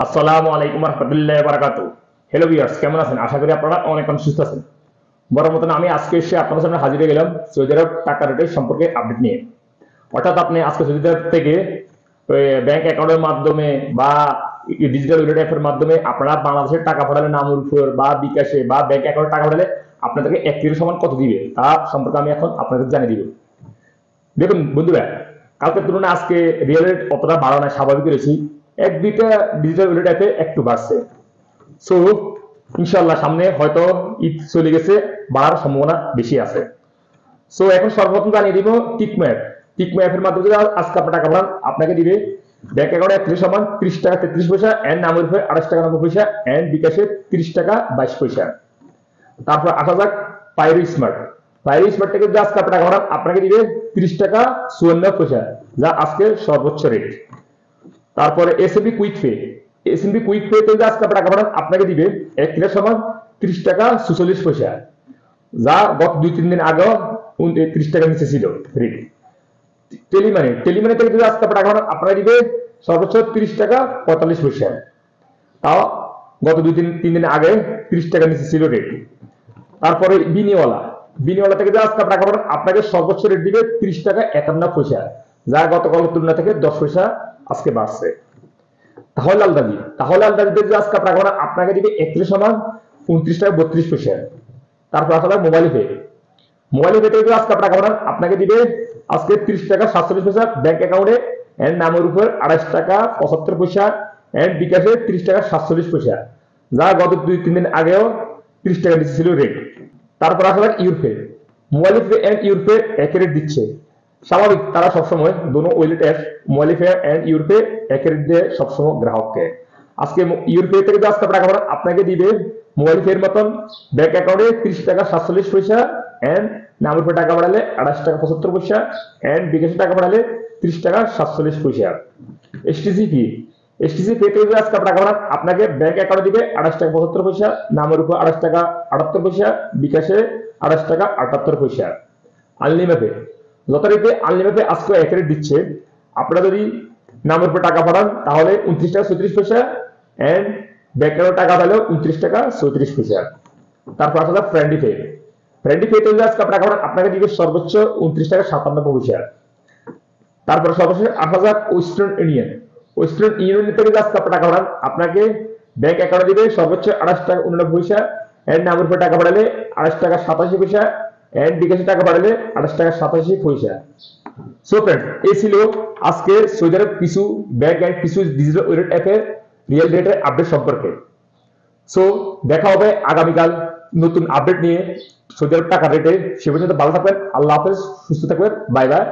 আসসালামু আলাইকুম রহমতুল্লাহ বারাকাতু। হ্যালো ভিউয়ার্স, কেমন আছেন? আশা করি আপনারা অনেক অনেক সুস্থ আছেন। বড় মতন আমি আজকে এসে আপনাদের সামনে হাজির হয়ে গেলাম সৌদি আরব টাকা রেটের সম্পর্কে আপডেট নিয়ে। অর্থাৎ আপনি আজকে সৌদি আরব থেকে ব্যাংক অ্যাকাউন্টের মাধ্যমে বা ডিজিটাল ওয়ালেট অ্যাপের মাধ্যমে আপনারা বাংলাদেশের টাকা পাঠালে নামের উপর বা বিকাশে বা ব্যাংক অ্যাকাউন্টে টাকা পাঠালে আপনাদেরকে 1 সমান কত দিবে তা সম্পর্কে আমি এখন আপনাদের জানিয়ে দিব। দেখুন বন্ধুরা, কালকের তুলনায় আজকে রিয়েল রেট অতটা বাড়ানো স্বাভাবিক রয়েছে, এক দুইটা ডিজিটাল ওয়ালেট অ্যাপে একটু বাড়ছে। সো ইনশাল্লাহ সামনে হয়তো ঈদ চলে গেছে, বাড়ার সম্ভাবনা বেশি আছে। সো এখন সর্বপ্রথম জানিয়ে দিব টিকম্যাপ। টিকম্যাপের মাধ্যমে যদি আজকে আপনার টাকা পাঠান আপনাকে দিবে ব্যাংক অ্যাকাউন্টে 31 সমান 30 টাকা 33 পয়সা এন্ড নামের উপরে 28 টাকা 90 পয়সা এন্ড বিকাশে 30 টাকা 22 পয়সা। তারপর আসা যাক পাইরো স্মার্ট। পাইরো স্মার্ট থেকে যদি আজকে আপনার টাকা পাঠান আপনাকে দিবে 30 টাকা 54 পয়সা, যা আজকে সর্বোচ্চ রেট। তারপরে SMB quick pay. SMB quick pay তে আজকে টাকা পাঠান আপনাকে দিবে 1 সমান 30 টাকা 46 পয়সা, যা গত 2-3 দিন আগে 30 টাকা নিচে ছিল রেট। টেলিমানি। টেলিমানি থেকে যদি আজকে টাকা পাঠান আপনাকে দিবে সর্বোচ্চ 30 টাকা 45 পয়সা, তাও গত 2-3 দিন আগে 30 টাকা নিচে ছিল রেট। তারপরে বিনিওয়ালা। বিনিওয়ালা থেকে যদি আজকে টাকা পাঠান আপনাকে সর্বোচ্চ রেট দিবে 30 টাকা 51 পয়সা, যা গতকালের তুলনা থেকে 10 পয়সা আজকে বাড়ছে। তাহলে আলদাবি। তাহলে আলদাবিতে যে আজকে টাকা পাঠান আপনাকে দিবে 31 সমান 29 টাকা 32 পয়সা। তারপর আসলে মোবাইল পে। মোবাইল পে থেকে আজকে টাকা পাঠান আপনাকে দিবে আজকে 30 টাকা 47 পয়সা ব্যাংক অ্যাকাউন্টে এন্ড নামের উপর 28 টাকা 75 পয়সা এন্ড বিকাশে 30 টাকা 47 পয়সা, যা গত 2-3 দিন আগেও 30 টাকা নিচে ছিল রেট। তারপর আসলে ইউরপে। মোবাইল পে এন্ড ইউরপে একই রেট দিচ্ছে। স্বাভাবিক, তারা সবসময় দোনো wallet app mobile pay and ইউরপে একই রেট দিয়ে সবসময় গ্রাহককে। আজকে ইউরপে থেকে আজকে টাকা পাঠান আপনাকে দিবে মোবাইল পে এর মতন ব্যাংক অ্যাকাউন্টে 30 টাকা 47 পয়সা এন্ড নামের উপর টাকা পাঠালে 28 টাকা 75 পয়সা এন্ড বিকাশে টাকা পাঠালে 30 টাকা 47 পয়সা। এসটিসি ফি। এসটিসি পে থেকে আজকে টাকা পাঠান আপনাকে ব্যাংক অ্যাকাউন্টে দিবে 28 টাকা 75 পয়সা, নামের উপর 28 টাকা 78 পয়সা, বিকাশে 28 টাকা 78 পয়সা। আনলিমিটেড। যথারীতি আনলিমিটেড আজকে এক রেট দিচ্ছে। আপনারা যদি নামের উপর টাকা পাঠান তাহলে 29 টাকা 34 পয়সা এন্ড ব্যাংক অ্যাকাউন্টে টাকা পাঠালে 29 টাকা 34 পয়সা। তারপর আসলে ফ্রেন্ডলি পে। ফ্রেন্ডলি পে থেকে আজকে টাকা পাঠান আপনাকে দিবে সর্বোচ্চ 29 টাকা 57 পয়সা। তারপর সর্বশেষ আসা যাক ওয়েস্টার্ন ইউনিয়ন। ওয়েস্টার্ন ইউনিয়ন থেকে আজকে টাকা পাঠান আপনাকে ব্যাংক অ্যাকাউন্টে দিবে সর্বোচ্চ 28 টাকা 89 পয়সা এন্ড নামের উপর টাকা পাঠালে 28 টাকা 87 পয়সা এন্ড বিকাশে টাকা পাঠালে 28 টাকা 87 পয়সা। সো ফ্রেন্ড, এই ছিল আজকে সৌদি আরব কিছু ব্যাংক এন্ড কিছু ডিজিটাল ওয়ালেট অ্যাপের রিয়েল রেটের আপডেট সম্পর্কে। সো দেখা হবে আগামীকাল নতুন আপডেট নিয়ে সৌদি আরব টাকা রেটে। সে পর্যন্ত ভালো থাকবেন, আল্লাহ হাফেজ, সুস্থ থাকবেন, বাই বাই।